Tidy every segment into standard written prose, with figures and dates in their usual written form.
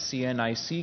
CNIC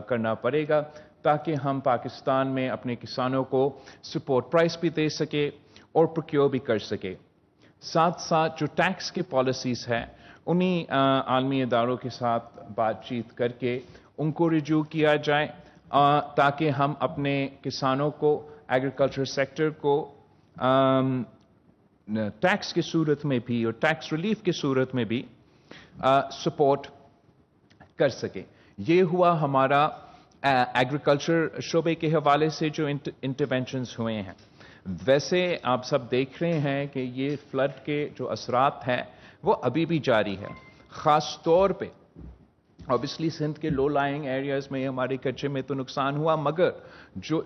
کرنا پڑے گا تاکہ ہم پاکستان میں اپنے کسانوں کو سپورٹ پرائس بھی دے سکے اور پروکیور بھی کر سکے. ساتھ ساتھ جو ٹیکس کی پالیسیز ہیں انہی عالمی اداروں کے ساتھ بات چیت کر کے ان کو ریویو کیا جائے تاکہ ہم اپنے کسانوں کو ایگریکلچر سیکٹر کو ٹیکس کی صورت میں بھی اور ٹیکس ریلیف کی صورت میں بھی سپورٹ کر سکے. یہ ہوا ہمارا ایگریکلچر شعبے کے حوالے سے جو انٹرونشنز ہوئے ہیں. ویسے آپ سب دیکھ رہے ہیں کہ یہ فلڈ کے جو اثرات ہیں وہ ابھی بھی جاری ہے. خاص طور پہ اوبیسلی سندھ کے لو لائنگ ایریاز میں ہمارے کچے میں تو نقصان ہوا، مگر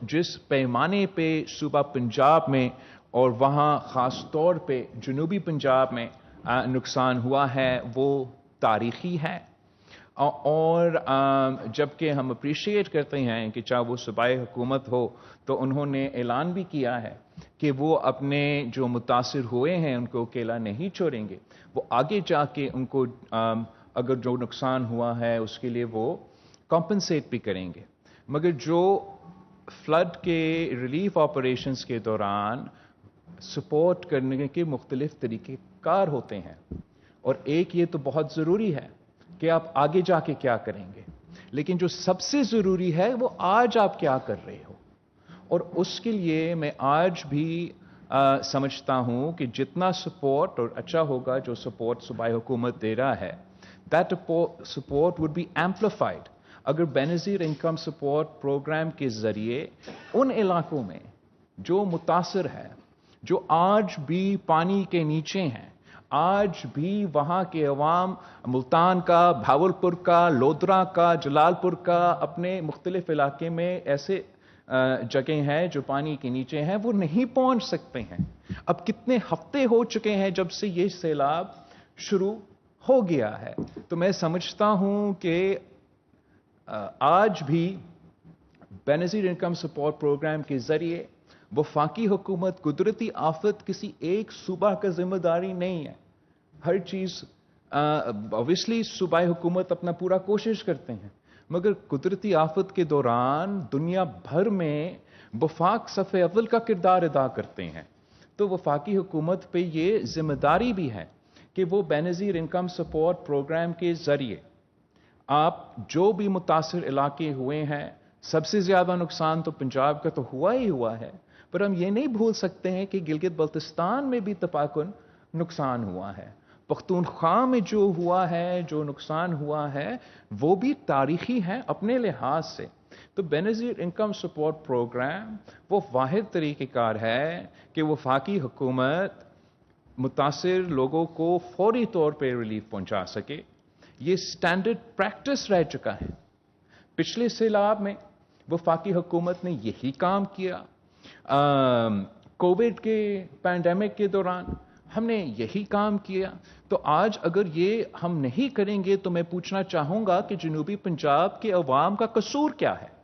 جس پیمانے پہ صوبہ پنجاب میں اور وہاں خاص طور پہ جنوبی پنجاب میں نقصان ہوا ہے وہ تاریخی ہے. اور جبکہ ہم اپریشیٹ کرتے ہیں کہ چاہے وہ صوبائی حکومت ہو تو انہوں نے اعلان بھی کیا ہے کہ وہ اپنے جو متاثر ہوئے ہیں ان کو اکیلا نہیں چھوڑیں گے، وہ آگے جا کے ان کو اگر جو نقصان ہوا ہے اس کے لیے وہ کمپنسیٹ بھی کریں گے. مگر جو فلڈ کے ریلیف آپریشنز کے دوران سپورٹ کرنے کے مختلف طریقے کار ہوتے ہیں، اور ایک یہ تو بہت ضروری ہے کہ آپ آگے جا کے کیا کریں گے، لیکن جو سب سے ضروری ہے وہ آج آپ کیا کر رہے ہو. اور اس کے لیے میں آج بھی سمجھتا ہوں کہ جتنا سپورٹ اور اچھا ہوگا جو سپورٹ صوبائی حکومت دے رہا ہے that support would be amplified اگر بینظیر انکم سپورٹ پروگرام کے ذریعے ان علاقوں میں جو متاثر ہے، جو آج بھی پانی کے نیچے ہیں، آج بھی وہاں کے عوام ملتان کا، بھاولپور کا، لودرا کا، جلال پور کا، اپنے مختلف علاقے میں ایسے جگہ ہیں جو پانی کے نیچے ہیں، وہ نہیں پہنچ سکتے ہیں. اب کتنے ہفتے ہو چکے ہیں جب سے یہ سیلاب شروع ہو گیا ہے. تو میں سمجھتا ہوں کہ آج بھی بینظیر انکم سپورٹ پروگرام کے ذریعے وفاقی حکومت قدرتی آفت کسی ایک صوبہ کا ذمہ داری نہیں ہے. ہر چیز اوبیسلی صوبائی حکومت اپنا پورا کوشش کرتے ہیں، مگر قدرتی آفت کے دوران دنیا بھر میں وفاق صف اول کا کردار ادا کرتے ہیں. تو وفاقی حکومت پہ یہ ذمہ داری بھی ہے کہ وہ بینظیر انکم سپورٹ پروگرام کے ذریعے آپ جو بھی متاثر علاقے ہوئے ہیں، سب سے زیادہ نقصان تو پنجاب کا تو ہوا ہی ہوا ہے، پر ہم یہ نہیں بھول سکتے ہیں کہ گلگت بلتستان میں بھی تپاکن نقصان ہوا ہے. پختونخوا میں جو ہوا ہے، جو نقصان ہوا ہے، وہ بھی تاریخی ہے اپنے لحاظ سے. تو بینظیر انکم سپورٹ پروگرام وہ واحد طریقہ کار ہے کہ وفاقی حکومت متاثر لوگوں کو فوری طور پہ ریلیف پہنچا سکے. یہ سٹینڈرڈ پریکٹس رہ چکا ہے. پچھلے سیلاب میں وفاقی حکومت نے یہی کام کیا، کووڈ کے پینڈیمک کے دوران ہم نے یہی کام کیا. تو آج اگر یہ ہم نہیں کریں گے تو میں پوچھنا چاہوں گا کہ جنوبی پنجاب کے عوام کا قصور کیا ہے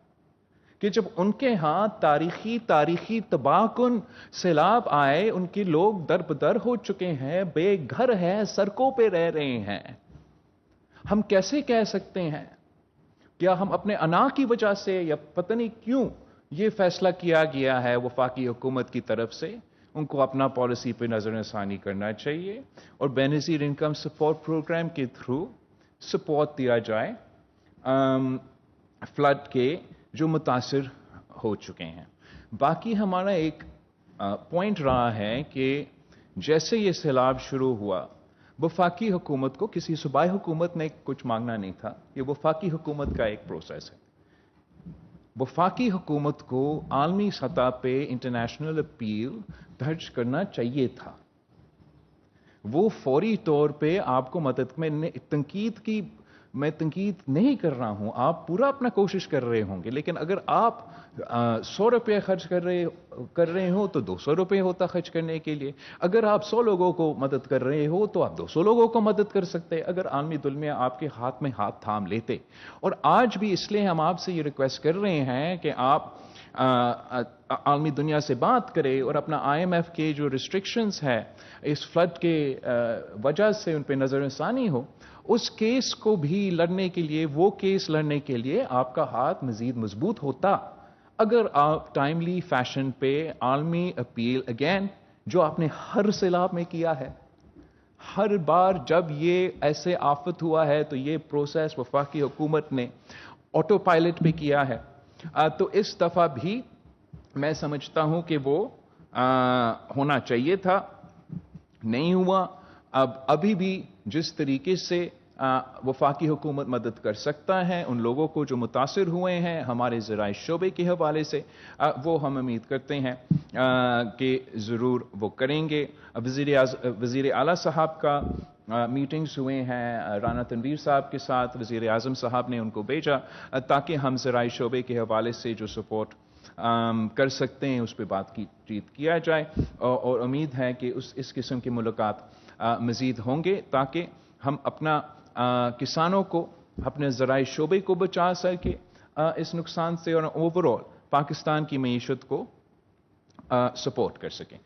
کہ جب ان کے ہاں تاریخی تباہ کن سیلاب آئے، ان کے لوگ در بدر ہو چکے ہیں، بے گھر ہیں، سڑکوں پہ رہ رہے ہیں. ہم کیسے کہہ سکتے ہیں؟ کیا ہم اپنے انا کی وجہ سے یا پتہ نہیں کیوں یہ فیصلہ کیا گیا ہے وفاقی حکومت کی طرف سے؟ ان کو اپنا پالیسی پہ نظر ثانی کرنا چاہیے اور بینظیر انکم سپورٹ پروگرام کے تھرو سپورٹ دیا جائے فلڈ کے جو متاثر ہو چکے ہیں. باقی ہمارا ایک پوائنٹ رہا ہے کہ جیسے یہ سیلاب شروع ہوا، وفاقی حکومت کو کسی صوبائی حکومت نے کچھ مانگنا نہیں تھا. یہ وفاقی حکومت کا ایک پروسیس ہے. وفاقی حکومت کو عالمی سطح پہ انٹرنیشنل اپیل درج کرنا چاہیے تھا. وہ فوری طور پہ آپ کو مدد میں میں تنقید نہیں کر رہا ہوں، آپ پورا اپنا کوشش کر رہے ہوں گے، لیکن اگر آپ 100 روپے خرچ کر رہے ہو تو 200 روپے ہوتا خرچ کرنے کے لیے. اگر آپ 100 لوگوں کو مدد کر رہے ہو تو آپ 200 لوگوں کو مدد کر سکتے. اگر عالمی دنیا آپ کے ہاتھ میں ہاتھ تھام لیتے. اور آج بھی اس لیے ہم آپ سے یہ ریکویسٹ کر رہے ہیں کہ آپ عالمی دنیا سے بات کرے اور اپنا IMF کے جو ریسٹرکشنز ہے اس فلڈ کے وجہ سے ان پہ نظر ثانی ہو، اس کیس کو بھی لڑنے کے لیے، وہ کیس لڑنے کے لیے آپ کا ہاتھ مزید مضبوط ہوتا اگر آپ ٹائملی فیشن پہ عالمی اپیل اگین جو آپ نے ہر سیلاب میں کیا ہے، ہر بار جب یہ ایسے آفت ہوا ہے تو یہ پروسیس وفاقی حکومت نے آٹو پائلٹ پہ کیا ہے، تو اس دفعہ بھی میں سمجھتا ہوں کہ وہ ہونا چاہیے تھا، نہیں ہوا۔ ابھی بھی جس طریقے سے وفاقی حکومت مدد کر سکتا ہے ان لوگوں کو جو متاثر ہوئے ہیں ہمارے زرعی شعبے کے حوالے سے، وہ ہم امید کرتے ہیں کہ ضرور وہ کریں گے۔ وزیر اعلیٰ صاحب کا میٹنگز ہوئے ہیں رانا تنویر صاحب کے ساتھ، وزیر اعظم صاحب نے ان کو بھیجا تاکہ ہم زرعی شعبے کے حوالے سے جو سپورٹ کر سکتے ہیں اس پہ بات چیت کیا جائے، اور امید ہے کہ اس قسم کی ملاقات مزید ہوں گے تاکہ ہم اپنا کسانوں کو، اپنے زرعی شعبے کو بچا سکے اس نقصان سے، اور اوور آل پاکستان کی معیشت کو سپورٹ کر سکیں۔